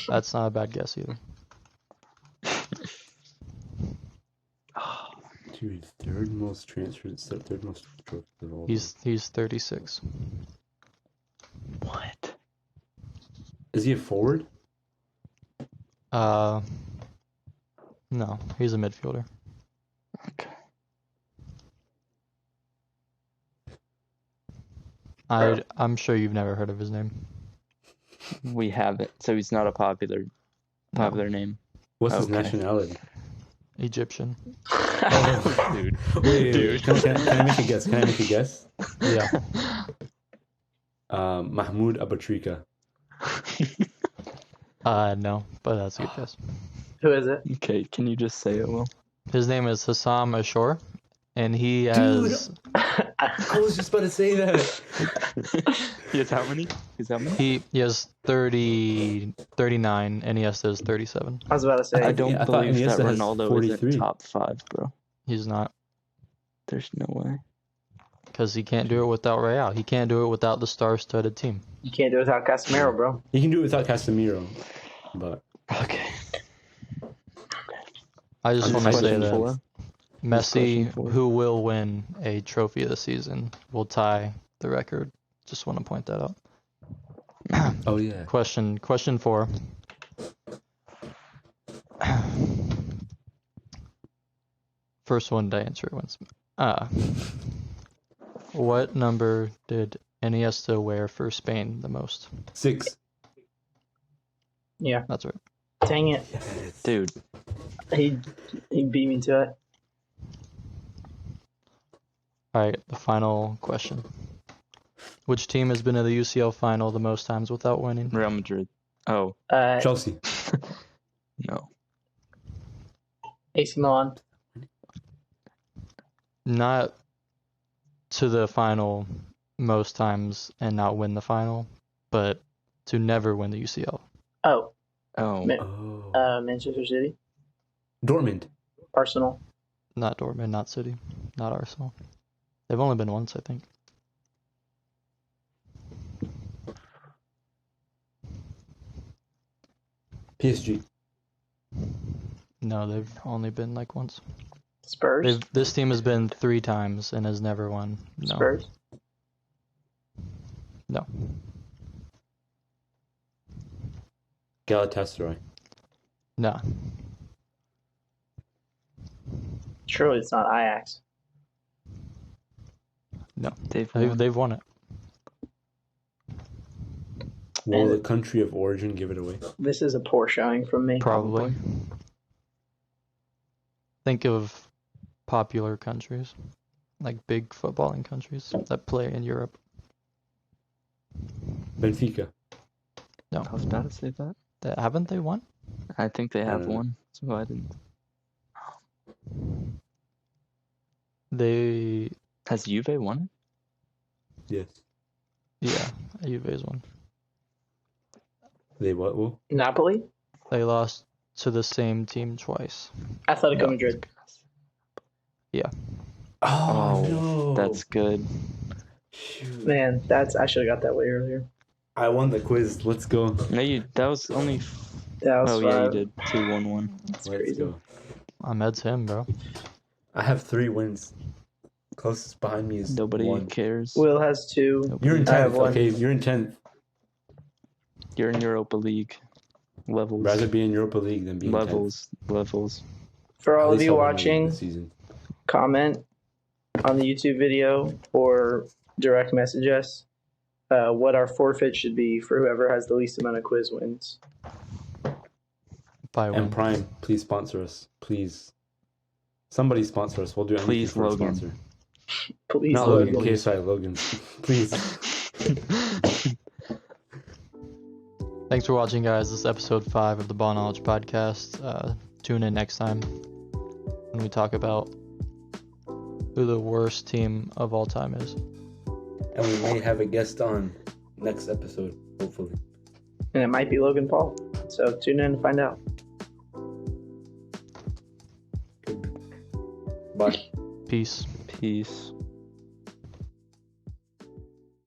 that's not a bad guess either. Dude, third most transfers, third most trophies of all. He's 36. What? Is he a forward? No, he's a midfielder. Okay. I'm sure you've never heard of his name. We have it. So he's not a popular name. What's his Okay. nationality? Egyptian. Dude. Wait, Dude. Can I make a guess? Can I make a guess? Yeah. Mahmoud Abatrika. No, but that's a good guess. Who is it? Okay, can you just say it, Will? His name is Hassam Ashur, and he has I was just about to say that. He has how many? he has 39, and Iniesta is 37. I was about to say. I don't Yeah, I thought believe that Iniesta has Ronaldo 43. isn't top 5, bro. He's not, There's no way. because he can't do it without Real. He can't do it without the star-studded team. You can't do it without Casemiro, bro. You can do it without Casemiro, but Okay. I just I'm want to just say question that four. Messi, question four. who will win a trophy this season, will tie the record. Just want to point that out. oh yeah. Question 4. First one to answer wins. What number did Iniesta wear for Spain the most? 6. Yeah. That's right. Dang it. Dude, He beat me to it. Alright, the final question. Which team has been in the UCL final the most times without winning? Real Madrid. Oh, Chelsea. no. AC Milan. Not to the final most times and not win the final, but to never win the UCL. Oh, Oh, Ma- Manchester City. Dortmund. Arsenal. Not Dortmund, not City, not Arsenal. They've only been once, I think. PSG. No, they've only been like once. Spurs. This team has been 3 times and has never won. No. Spurs. No. Galatasaray. No. Surely it's not Ajax. They've won it. Will And- the country of origin give it away? This is a poor showing from me. Probably. Think of popular countries, like big footballing countries that play in Europe. Benfica. No. I was about to say that. Haven't they won? I think they have know. one, so I didn't. They, Has Juve won Yes. yeah, Juve's won. They what? Will? Napoli. They lost to the same team twice. Atletico Madrid. Oh, no. it? That's good. Shoot. Man, I should have got that way earlier. I won the quiz. Let's go. No, that was only. That was Oh yeah, you five. did 2-1-1. That's Let's crazy. go. Ahmed's him, bro. I have 3 wins. Closest behind me is Nobody 1. cares. Will has 2. You're in I have 10th. 1. Okay, you're in 10th. You're in Europa League. Levels. Rather be in Europa League than be in 10th. Levels. For At all of least you I'll win watching, this season. comment on the YouTube video or direct message us what our forfeit should be for whoever has the least amount of quiz wins. By And one. Prime, please sponsor us. Please. Somebody sponsor us. We'll do anything Please, for a Logan. sponsor. Please, Not Logan. Logan. KSI Logan. Please. Thanks for watching, guys. This is episode 5 of the Ball Knowledge Podcast. Tune in next time when we talk about who the worst team of all time is. And we may have a guest on next episode, hopefully. And it might be Logan Paul. So tune in to find out. Bye. Peace. Peace.